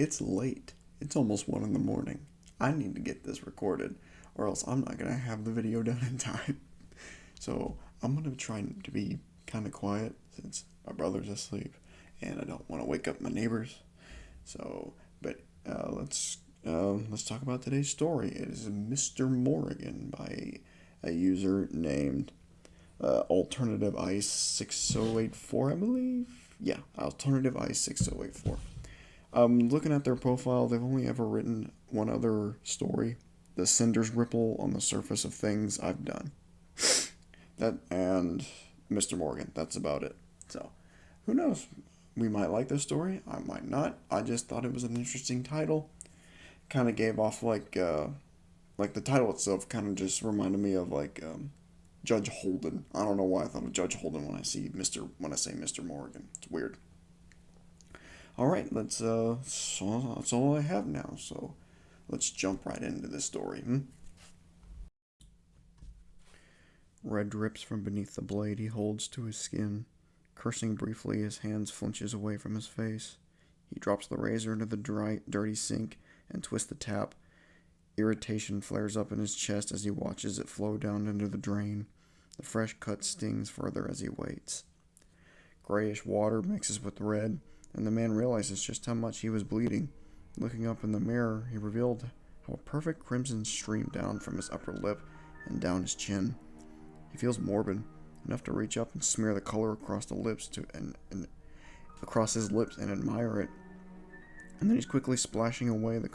it's late. It's almost 1 in the morning. I need to get this recorded, or else I'm not going to have the video done in time. So I'm going to try to be kind of quiet since my brother's asleep, and I don't want to wake up my neighbors. So, but let's talk about today's story. It is Mr. Morrigan by a user named Alternative Ice 6084, I believe. Yeah, Alternative Ice 6084. Looking at their profile, they've only ever written one other story, The Cinders Ripple on the Surface of Things I've Done. That and Mr. Morgan. That's about it. So, who knows? We might like this story. I might not. I just thought it was an interesting title. Kind of gave off like the title itself kind of just reminded me of Judge Holden. I don't know why I thought of Judge Holden when I say Mr. Morgan. It's weird. All right, that's all I have now. So let's jump right into this story. Red drips from beneath the blade he holds to his skin. Cursing briefly, his hands flinches away from his face. He drops the razor into the dry, dirty sink and twists the tap. Irritation flares up in his chest as he watches it flow down into the drain. The fresh cut stings further as he waits. Grayish water mixes with red, and the man realizes just how much he was bleeding. Looking up in the mirror, he revealed how a perfect crimson streamed down from his upper lip and down his chin. He feels morbid, enough to reach up and smear the color across the lips across his lips and admire it. And then he's quickly splashing away the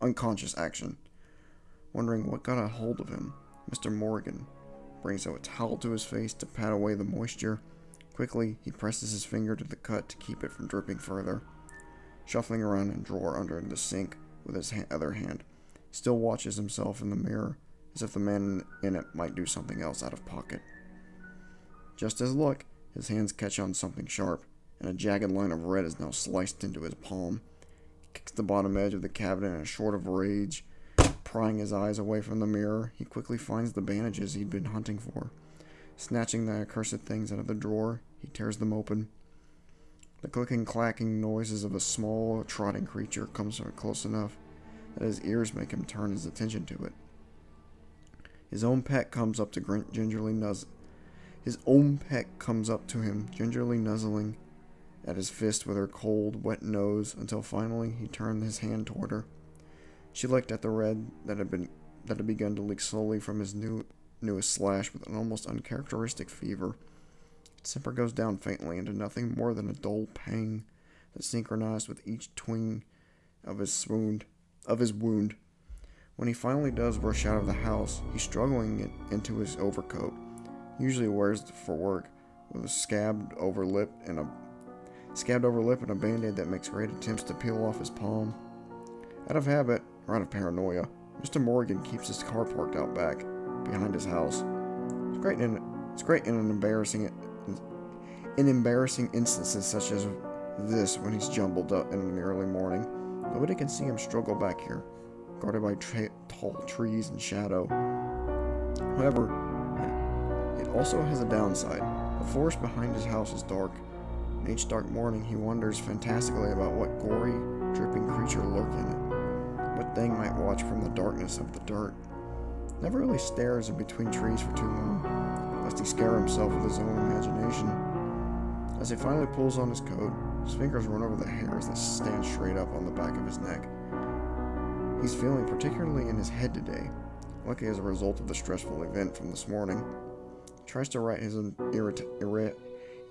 unconscious action. Wondering what got a hold of him, Mr. Morrigan brings out a towel to his face to pat away the moisture. Quickly, he presses his finger to the cut to keep it from dripping further. Shuffling around in a drawer under the sink with his other hand, he still watches himself in the mirror, as if the man in it might do something else out of pocket. Just as luck, his hands catch on something sharp, and a jagged line of red is now sliced into his palm. He kicks the bottom edge of the cabinet in a short of rage. Prying his eyes away from the mirror, he quickly finds the bandages he'd been hunting for. Snatching the accursed things out of the drawer, he tears them open. The clicking, clacking noises of a small, trotting creature comes close enough that his ears make him turn his attention to it. His own pet comes up to him, gingerly nuzzling at his fist with her cold, wet nose until finally he turned his hand toward her. She licked at the red that had begun to leak slowly from his newest slash with an almost uncharacteristic fever. Its temper goes down faintly into nothing more than a dull pang that synchronized with each twinge of his wound. When he finally does rush out of the house, he's struggling into his overcoat. He usually wears it for work, with a scabbed over lip and a band-aid that makes great attempts to peel off his palm. Out of habit, or out of paranoia, Mr. Morgan keeps his car parked out back, behind his house. It's great in embarrassing instances such as this when he's jumbled up in the early morning. Nobody can see him struggle back here, guarded by tall trees and shadow. However, it also has a downside. The forest behind his house is dark, and each dark morning he wonders fantastically about what gory, dripping creature lurks in it. What thing might watch from the darkness of the dirt. Never really stares in between trees for too long, lest he scare himself with his own imagination. As he finally pulls on his coat, his fingers run over the hairs that stand straight up on the back of his neck. He's feeling particularly in his head today, likely as a result of the stressful event from this morning. He tries to write his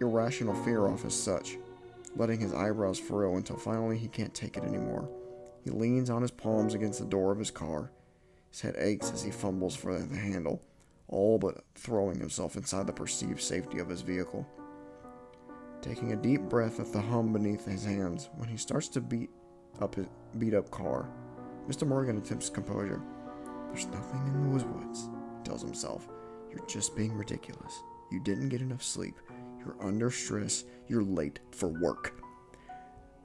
irrational fear off as such, letting his eyebrows furrow until finally he can't take it anymore. He leans on his palms against the door of his car. His head aches as he fumbles for the handle, all but throwing himself inside the perceived safety of his vehicle. Taking a deep breath at the hum beneath his hands, when he starts to beat up car, Mr. Morgan attempts composure. There's nothing in the woods, he tells himself. You're just being ridiculous. You didn't get enough sleep. You're under stress. You're late for work.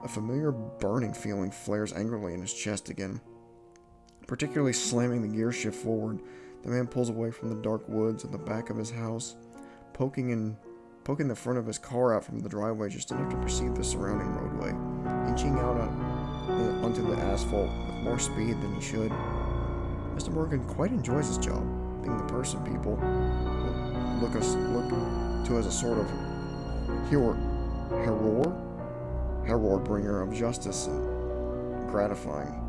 A familiar burning feeling flares angrily in his chest again. Particularly slamming the gear shift forward, the man pulls away from the dark woods at the back of his house, poking the front of his car out from the driveway just enough to perceive the surrounding roadway. inching out onto the asphalt with more speed than he should. Mr. Morgan quite enjoys his job, being the person people look to as a sort of herald bringer of justice and gratifying.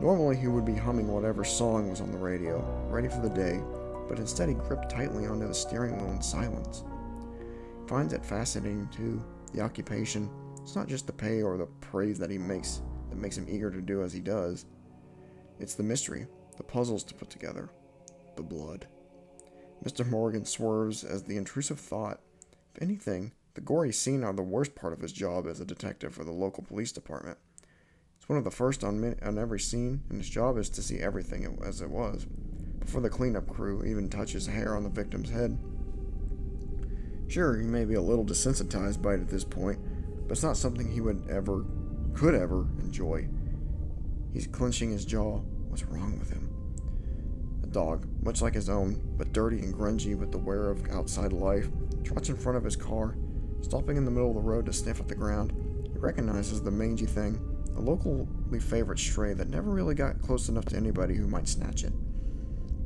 Normally he would be humming whatever song was on the radio, ready for the day, but instead he gripped tightly onto the steering wheel in silence. He finds it fascinating too, the occupation. It's not just the pay or the praise that makes him eager to do as he does. It's the mystery, the puzzles to put together, the blood. Mr. Morgan swerves as the intrusive thought. If anything, the gory scenes are the worst part of his job as a detective for the local police department. It's one of the first on every scene, and his job is to see everything as it was, before the cleanup crew even touches hair on the victim's head. Sure, he may be a little desensitized by it at this point, but it's not something he could ever enjoy. He's clenching his jaw. What's wrong with him? A dog, much like his own, but dirty and grungy with the wear of outside life, trots in front of his car, stopping in the middle of the road to sniff at the ground. He recognizes the mangy thing, a locally favorite stray that never really got close enough to anybody who might snatch it.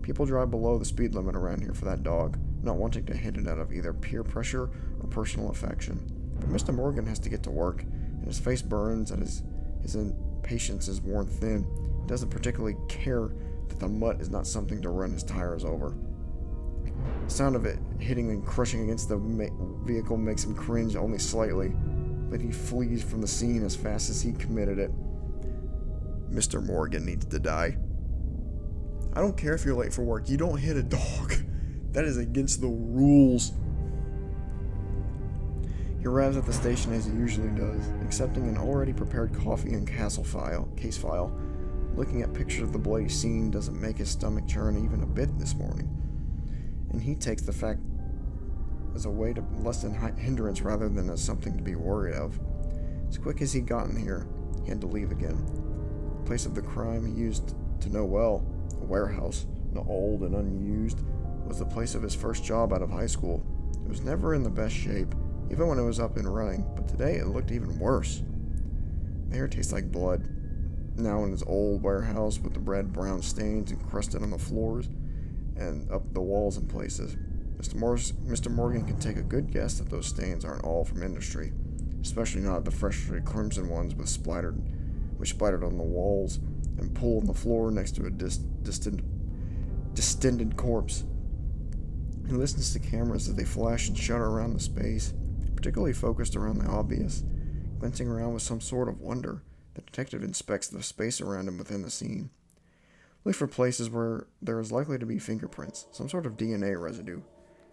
People drive below the speed limit around here for that dog, not wanting to hit it out of either peer pressure or personal affection. But Mr. Morgan has to get to work, and his face burns and his impatience is worn thin. He doesn't particularly care that the mutt is not something to run his tires over. The sound of it hitting and crushing against the vehicle makes him cringe only slightly, but he flees from the scene as fast as he committed it. Mr. Morgan needs to die. I don't care if you're late for work. You don't hit a dog. That is against the rules. He arrives at the station as he usually does, accepting an already prepared coffee and case file. Looking at pictures of the bloody scene doesn't make his stomach churn even a bit this morning, and he takes the fact as a way to lessen hindrance rather than as something to be worried of. As quick as he'd gotten here, he had to leave again. The place of the crime he used to know well, a warehouse, old and unused, was the place of his first job out of high school. It was never in the best shape, even when it was up and running, but today it looked even worse. The air tastes like blood. Now in his old warehouse with the red-brown stains encrusted on the floors and up the walls in places. Mr. Morgan can take a good guess that those stains aren't all from industry, especially not the freshly crimson ones which splattered on the walls and pooled on the floor next to a distended corpse. He listens to cameras as they flash and shudder around the space, particularly focused around the obvious, glancing around with some sort of wonder. The detective inspects the space around him within the scene. Look for places where there is likely to be fingerprints, some sort of DNA residue,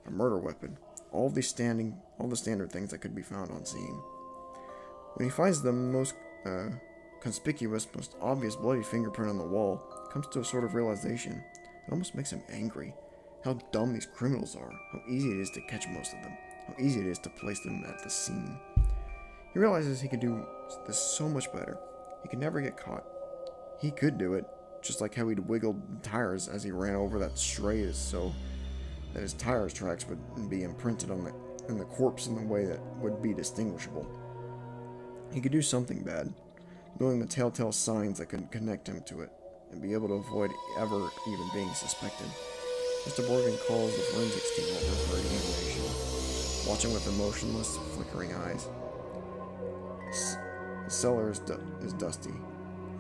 a murder weapon, all the standard things that could be found on scene. When he finds the most conspicuous, most obvious bloody fingerprint on the wall, he comes to a sort of realization. It almost makes him angry. How dumb these criminals are, how easy it is to catch most of them, how easy it is to place them at the scene. He realizes he could do this so much better. He could never get caught. He could do it, just like how he'd wiggled tires as he ran over that stray so that his tires tracks would be imprinted on the corpse in a way that would be distinguishable. He could do something bad, knowing the telltale signs that could connect him to it, and be able to avoid ever even being suspected. Mr. Morgan calls the forensics team over for examination, watching with emotionless, flickering eyes. The cellar is dusty.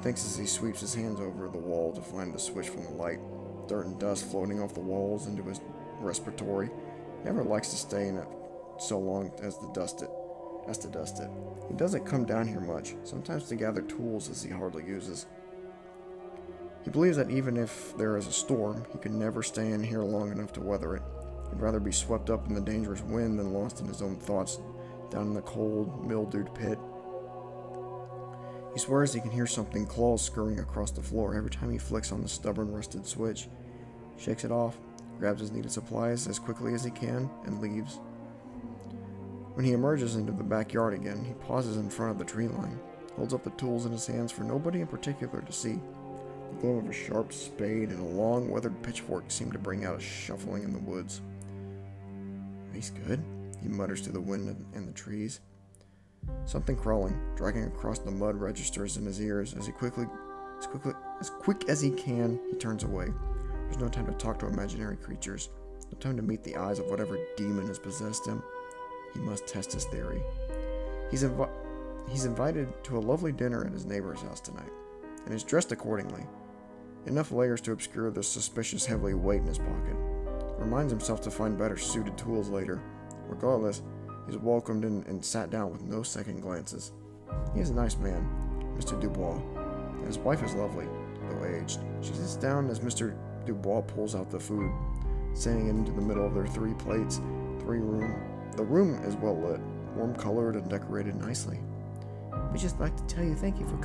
Thinks as he sweeps his hands over the wall to find the switch from the light. Dirt and dust floating off the walls into his respiratory. He never likes to stay in it so long as to dust it. He doesn't come down here much, sometimes to gather tools as he hardly uses. He believes that even if there is a storm, he could never stay in here long enough to weather it. He'd rather be swept up in the dangerous wind than lost in his own thoughts down in the cold, mildewed pit. He swears he can hear something claws scurrying across the floor every time he flicks on the stubborn rusted switch, shakes it off, grabs his needed supplies as quickly as he can, and leaves. When he emerges into the backyard again, he pauses in front of the tree line, holds up the tools in his hands for nobody in particular to see. The glow of a sharp spade and a long, weathered pitchfork seem to bring out a shuffling in the woods. "He's good," he mutters to the wind and the trees. Something crawling, dragging across the mud registers in his ears as quick as he can, he turns away. There's no time to talk to imaginary creatures. No time to meet the eyes of whatever demon has possessed him. He must test his theory. He's invited to a lovely dinner at his neighbor's house tonight, and is dressed accordingly. Enough layers to obscure the suspicious heavy weight in his pocket. Reminds himself to find better suited tools later. Regardless, he's welcomed in and sat down with no second glances. He is a nice man, Mr. Dubois, and his wife is lovely, though aged. She sits down as Mr. Dubois pulls out the food, setting it into the middle of their 3 plates, 3 room. The room is well lit, warm colored and decorated nicely. We'd just like to tell you thank you for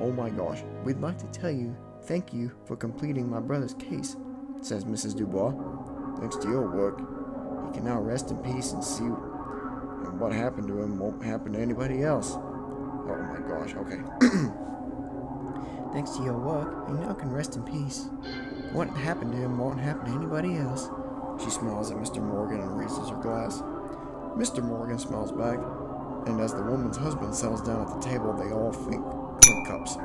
oh my gosh, we'd like to tell you thank you for completing my brother's case, says Mrs. Dubois. Thanks to your work, he can now rest in peace and see, and what happened to him won't happen to anybody else. Oh my gosh, okay. Thanks to your work, he now can rest in peace. What happened to him won't happen to anybody else. She smiles at Mr. Morgan and raises her glass. Mr. Morgan smiles back, and as the woman's husband settles down at the table, they all clink cups.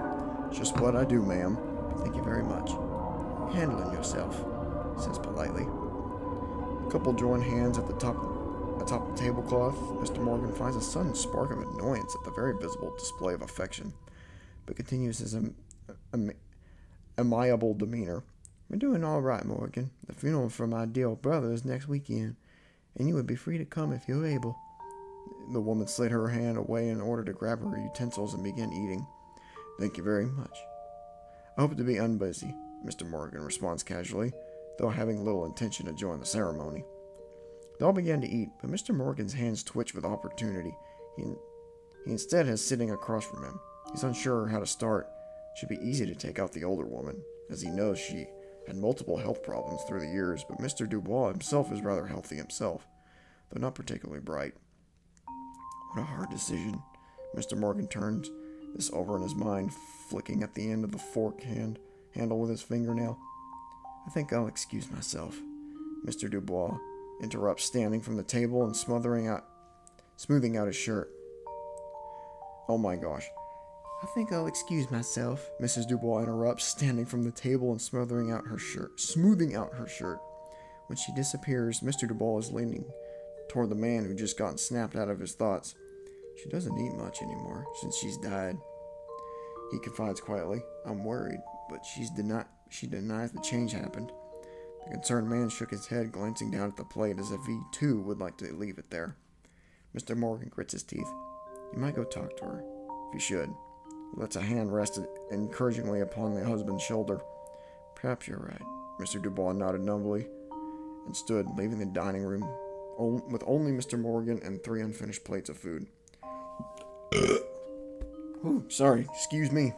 Just what I do, ma'am. Thank you very much. Handling yourself, he says politely. The couple join hands at the top of the tablecloth. Mr. Morgan finds a sudden spark of annoyance at the very visible display of affection, but continues his amiable demeanor. We're doing all right, Morgan. The funeral for my dear brother is next weekend, and you would be free to come if you're able. The woman slid her hand away in order to grab her utensils and begin eating. Thank you very much. I hope to be unbusy, Mr. Morgan responds casually, though having little intention to join the ceremony. They all began to eat, but Mr. Morgan's hands twitch with opportunity. He instead has sitting across from him. He's unsure how to start. It should be easy to take out the older woman, as he knows she had multiple health problems through the years, but Mr. Dubois himself is rather healthy himself, though not particularly bright. What a hard decision. Mr. Morgan turns this over in his mind, flicking at the end of the fork handle with his fingernail. I think I'll excuse myself. Mr. Dubois interrupts, standing from the table and smoothing out his shirt. Oh my gosh. I think I'll excuse myself, Mrs. Dubois interrupts, standing from the table and smoothing out her shirt. When she disappears, Mr. Dubois is leaning toward the man who just gotten snapped out of his thoughts. She doesn't eat much anymore since she's died. He confides quietly. I'm worried, but she denies the change happened. The concerned man shook his head, glancing down at the plate as if he too would like to leave it there. Mr. Morgan grits his teeth. You might go talk to her, if you should. He lets a hand rest encouragingly upon the husband's shoulder. Perhaps you're right. Mr. Dubois nodded numbly and stood, leaving the dining room with only Mr. Morgan and 3 unfinished plates of food. Ooh, sorry, excuse me.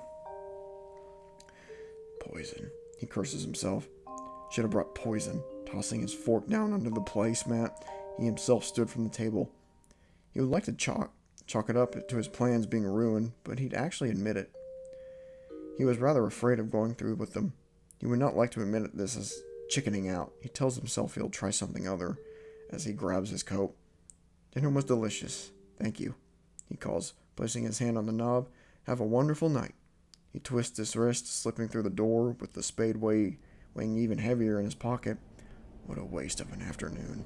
Poison. He curses himself. Should have brought poison. Tossing his fork down onto the placemat, he himself stood from the table. He would like to chalk it up to his plans being ruined, but he'd actually admit it. He was rather afraid of going through with them. He would not like to admit this as chickening out. He tells himself he'll try something other as he grabs his coat. Dinner was delicious. Thank you, he calls, placing his hand on the knob. Have a wonderful night. He twists his wrist, slipping through the door with the spade weighing even heavier in his pocket. What a waste of an afternoon.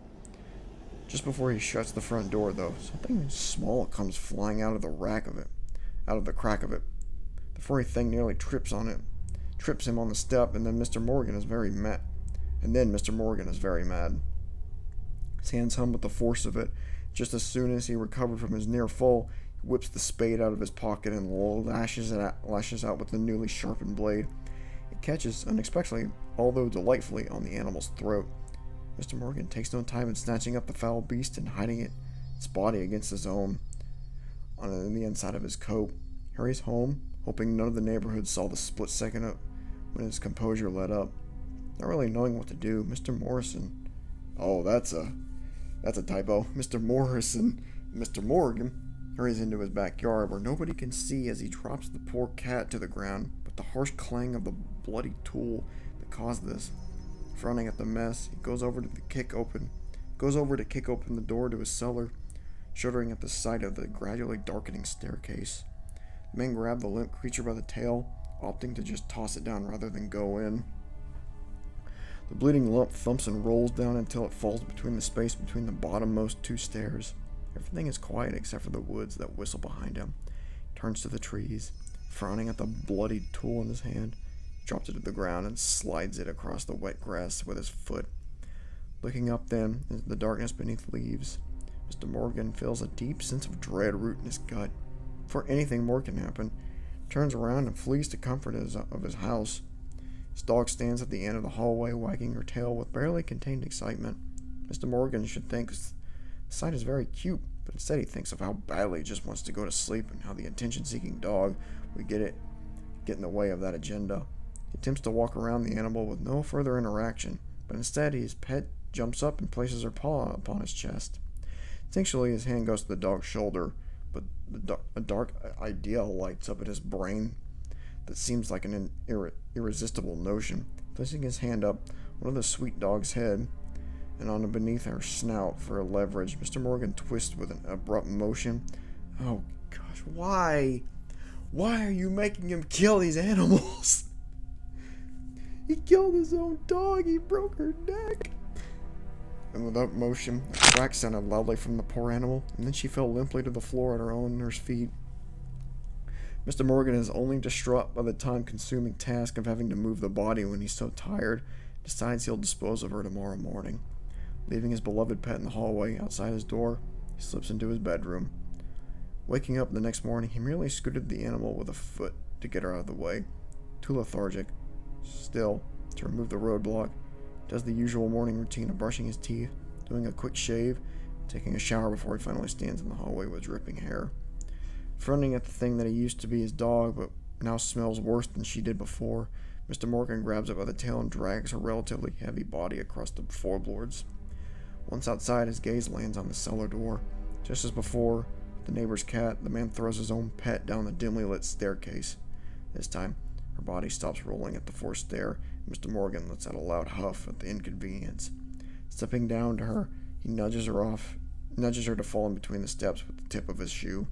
Just before he shuts the front door, though, something small comes flying out of the crack of it. The furry thing nearly trips him on the step, and then Mr. Morgan is very mad. His hands hum with the force of it. Just as soon as he recovered from his near fall, he whips the spade out of his pocket and lashes out with the newly sharpened blade. It catches unexpectedly, although delightfully, on the animal's throat. Mr. Morgan takes no time in snatching up the foul beast and hiding its body against his own on the inside of his coat. He hurries home, hoping none of the neighborhood saw the split second when his composure let up. Not really knowing what to do, Mr. Morrison. Oh, that's a typo. Mr. Morgan hurries into his backyard where nobody can see as he drops the poor cat to the ground, but the harsh clang of the bloody tool that caused this. Frowning at the mess, he goes over to kick open the door to his cellar. shuddering at the sight of the gradually darkening staircase. The man grabbed the limp creature by the tail, opting to just toss it down rather than go in. The bleeding lump thumps and rolls down until it falls between the space between the bottommost two stairs. Everything is quiet except for the woods that whistle behind him. He turns to the trees, frowning at the bloodied tool in his hand, drops it to the ground and slides it across the wet grass with his foot. Looking up then, into the darkness beneath leaves, Mr. Morrigan feels a deep sense of dread root in his gut. Before anything more can happen, he turns around and flees to comfort of his house. His dog stands at the end of the hallway, wagging her tail with barely contained excitement. Mr. Morrigan should think the sight is very cute, but instead he thinks of how badly he just wants to go to sleep and how the attention-seeking dog would get in the way of that agenda. He attempts to walk around the animal with no further interaction, but instead his pet jumps up and places her paw upon his chest. Instinctually, his hand goes to the dog's shoulder, but a dark idea lights up at his brain that seems like an irresistible notion. Placing his hand up one of the sweet dog's head and on beneath her snout for a leverage, Mr. Morgan twists with an abrupt motion. Oh gosh, why? Why are you making him kill these animals? He killed his own dog. He broke her neck. And without motion, a crack sounded loudly from the poor animal, and then she fell limply to the floor at her owner's feet. Mr. Morgan is only distraught by the time-consuming task of having to move the body when he's so tired, decides he'll dispose of her tomorrow morning. Leaving his beloved pet in the hallway outside his door, he slips into his bedroom. Waking up the next morning, he merely scooted the animal with a foot to get her out of the way. Too lethargic, still, to remove the roadblock, does the usual morning routine of brushing his teeth, doing a quick shave, taking a shower before he finally stands in the hallway with dripping hair. Fronting at the thing that he used to be his dog, but now smells worse than she did before, Mr. Morgan grabs it by the tail and drags her relatively heavy body across the floorboards. Once outside, his gaze lands on the cellar door. Just as before, the neighbor's cat, the man throws his own pet down the dimly lit staircase. This time, her body stops rolling at the forced stair, and Mr. Morgan lets out a loud huff at the inconvenience. Stepping down to her, he nudges her to fall in between the steps with the tip of his shoe.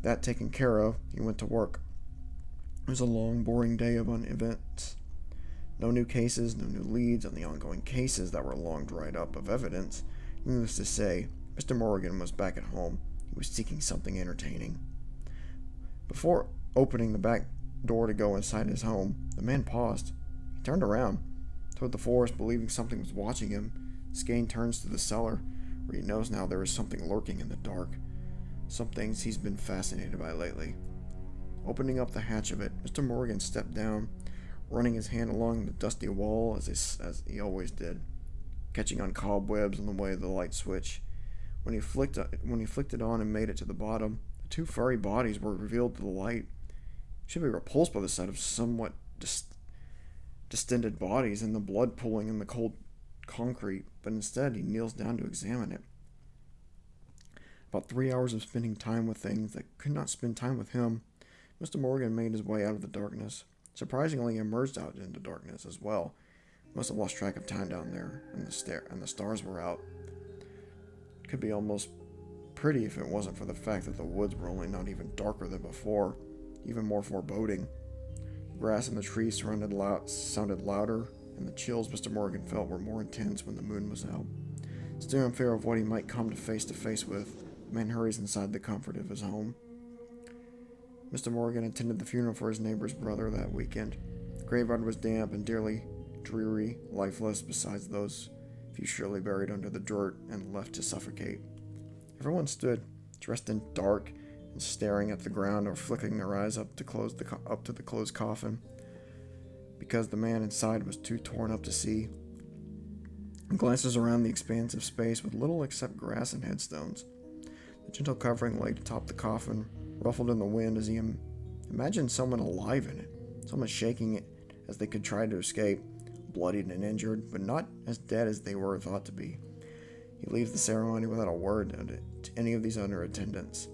That taken care of, he went to work. It was a long, boring day of events. No new cases, no new leads on the ongoing cases that were long dried up of evidence. Needless to say, Mr. Morrigan was back at home. He was seeking something entertaining. Before opening the back door to go inside his home, the man paused. He turned around, toward the forest, believing something was watching him. Skane turns to the cellar, where he knows now there is something lurking in the dark. Some things he's been fascinated by lately. Opening up the hatch of it, Mr. Morgan stepped down, running his hand along the dusty wall as he always did, catching on cobwebs on the way of the light switch. When he flicked it on and made it to the bottom, the two furry bodies were revealed to the light. He should be repulsed by the sight of somewhat distended bodies and the blood pooling in the cold concrete, but instead he kneels down to examine it. About 3 hours of spending time with things that could not spend time with him, Mr. Morgan made his way out of the darkness. Surprisingly, he emerged out into darkness as well. Must have lost track of time down there, and the stars were out. It could be almost pretty if it wasn't for the fact that the woods were only not even darker than before, even more foreboding. The grass and the trees sounded louder, and the chills Mr. Morgan felt were more intense when the moon was out. Still in fear of what he might come to face with, the man hurries inside the comfort of his home. Mr. Morgan attended the funeral for his neighbor's brother that weekend. The graveyard was damp and dreary, lifeless, besides those few surely buried under the dirt and left to suffocate. Everyone stood, dressed in dark, and staring at the ground or flicking their eyes up to the closed coffin, because the man inside was too torn up to see. He glances around the expansive space with little except grass and headstones. The gentle covering laid atop the coffin ruffled in the wind as he imagined someone alive in it, someone shaking it as they could try to escape, bloodied and injured, but not as dead as they were thought to be. He leaves the ceremony without a word to any of these under attendants,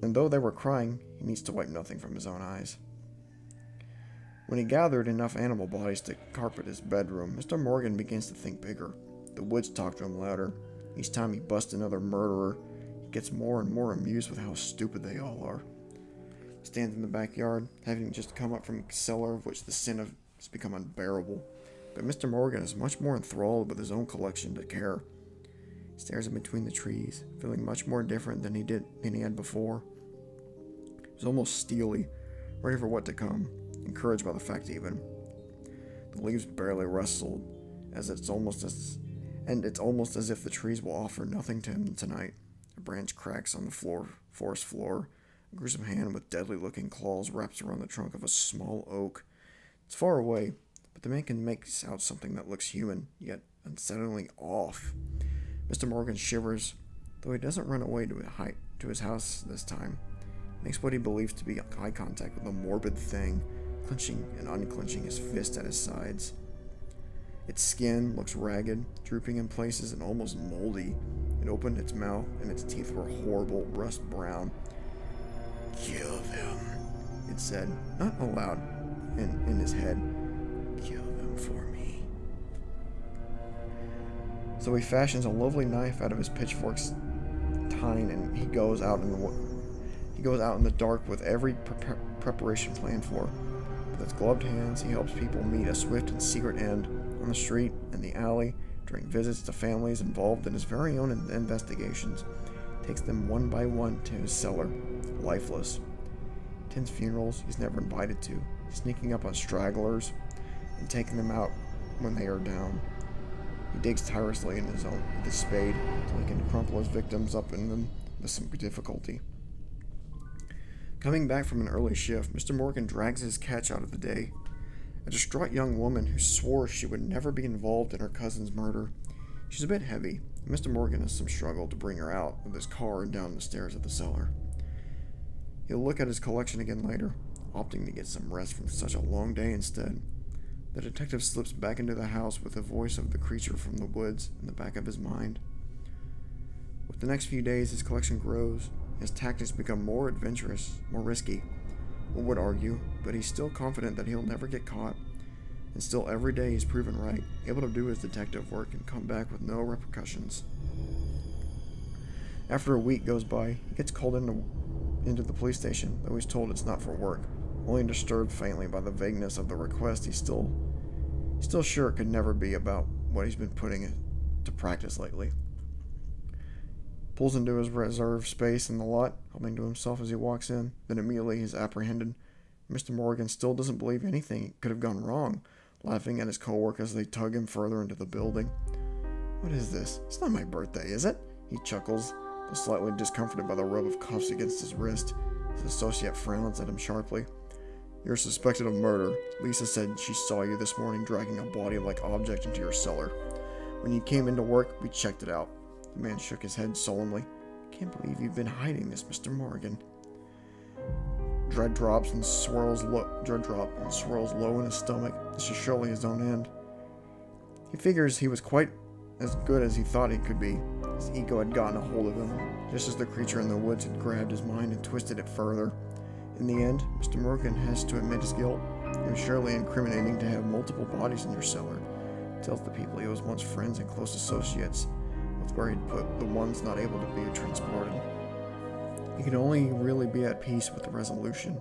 and though they were crying, he needs to wipe nothing from his own eyes. When he gathered enough animal bodies to carpet his bedroom, Mr. Morgan begins to think bigger. The woods talk to him louder. Each time he busts another murderer, he gets more and more amused with how stupid they all are. He stands in the backyard, having just come up from a cellar of which the sin has become unbearable. But Mr. Morgan is much more enthralled with his own collection to care. He stares in between the trees, feeling much more different than he had before. He was almost steely, ready for what to come, encouraged by the fact even. The leaves barely rustled, it's almost as if the trees will offer nothing to him tonight. A branch cracks on the forest floor. A gruesome hand with deadly-looking claws wraps around the trunk of a small oak. It's far away, but the man can make out something that looks human, yet unsettlingly off. Mr. Morgan shivers, though he doesn't run away to his house this time. He makes what he believes to be eye contact with a morbid thing, clenching and unclenching his fist at his sides. Its skin looks ragged, drooping in places and almost moldy. It opened its mouth, and its teeth were horrible, rust brown. "Kill them," it said, not aloud, in his head. "Kill them for me." So he fashions a lovely knife out of his pitchfork's tine, and he goes out in the dark with every preparation planned for. With his gloved hands, he helps people meet a swift and secret end on the street, in the alley, during visits to families involved in his very own investigations. Takes them one by one to his cellar, lifeless. Attends funerals he's never invited to, sneaking up on stragglers and taking them out when they are down. He digs tirelessly in his own with his spade until he can crumple his victims up in them with some difficulty. Coming back from an early shift, Mr. Morgan drags his catch out of the day. A distraught young woman who swore she would never be involved in her cousin's murder. She's a bit heavy, and Mr. Morgan has some struggle to bring her out with his car and down the stairs of the cellar. He'll look at his collection again later, opting to get some rest from such a long day instead. The detective slips back into the house with the voice of the creature from the woods in the back of his mind. With the next few days, his collection grows. His tactics become more adventurous, more risky, one would argue, but he's still confident that he'll never get caught. And still every day he's proven right, able to do his detective work and come back with no repercussions. After a week goes by, he gets called into the police station, though he's told it's not for work. Only disturbed faintly by the vagueness of the request, he's still sure it could never be about what he's been putting to practice lately. Pulls into his reserved space in the lot, humming to himself as he walks in. Then immediately he's apprehended. Mr. Morgan still doesn't believe anything could have gone wrong, laughing at his co-workers as they tug him further into the building. "What is this? It's not my birthday, is it?" He chuckles, though slightly discomforted by the rub of cuffs against his wrist. His associate frowns at him sharply. "You're suspected of murder. Lisa said she saw you this morning dragging a body-like object into your cellar. When you came into work, we checked it out." The man shook his head sullenly. "I can't believe you've been hiding this, Mr. Morgan." Dread drops and swirls low in his stomach. This is surely his own end. He figures he was quite as good as he thought he could be. His ego had gotten a hold of him, just as the creature in the woods had grabbed his mind and twisted it further. In the end, Mr. Morgan has to admit his guilt. It was surely incriminating to have multiple bodies in your cellar. He tells the people he was once friends and close associates, with where he'd put the ones not able to be transported. He could only really be at peace with the resolution.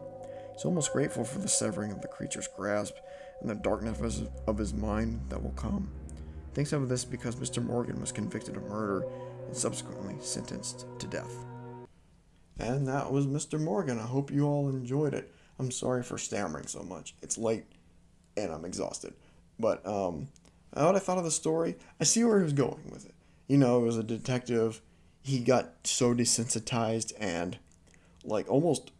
He's almost grateful for the severing of the creature's grasp and the darkness of his mind that will come. He thinks of this because Mr. Morgan was convicted of murder and subsequently sentenced to death. And that was Mr. Morgan. I hope you all enjoyed it. I'm sorry for stammering so much. It's late and I'm exhausted. But what I thought of the story, I see where he was going with it. You know, it was a detective. He got so desensitized and almost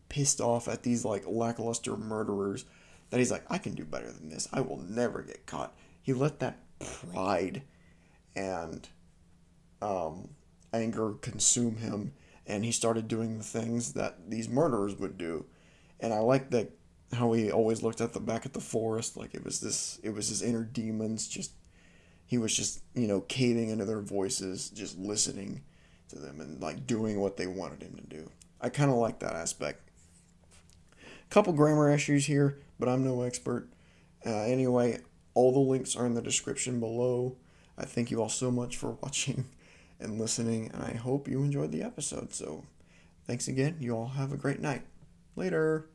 pissed off at these lackluster murderers that he's like, I can do better than this. I will never get caught. He let that pride and anger consume him, and he started doing the things that these murderers would do. And I like that how he always looked at the back at the forest like it was his inner demons. He was just caving into their voices, just listening to them and doing what they wanted him to do. I kind of like that aspect. Couple grammar issues here, but I'm no expert. Anyway, all the links are in the description below. I thank you all so much for watching and listening, and I hope you enjoyed the episode. So thanks again. You all have a great night. Later.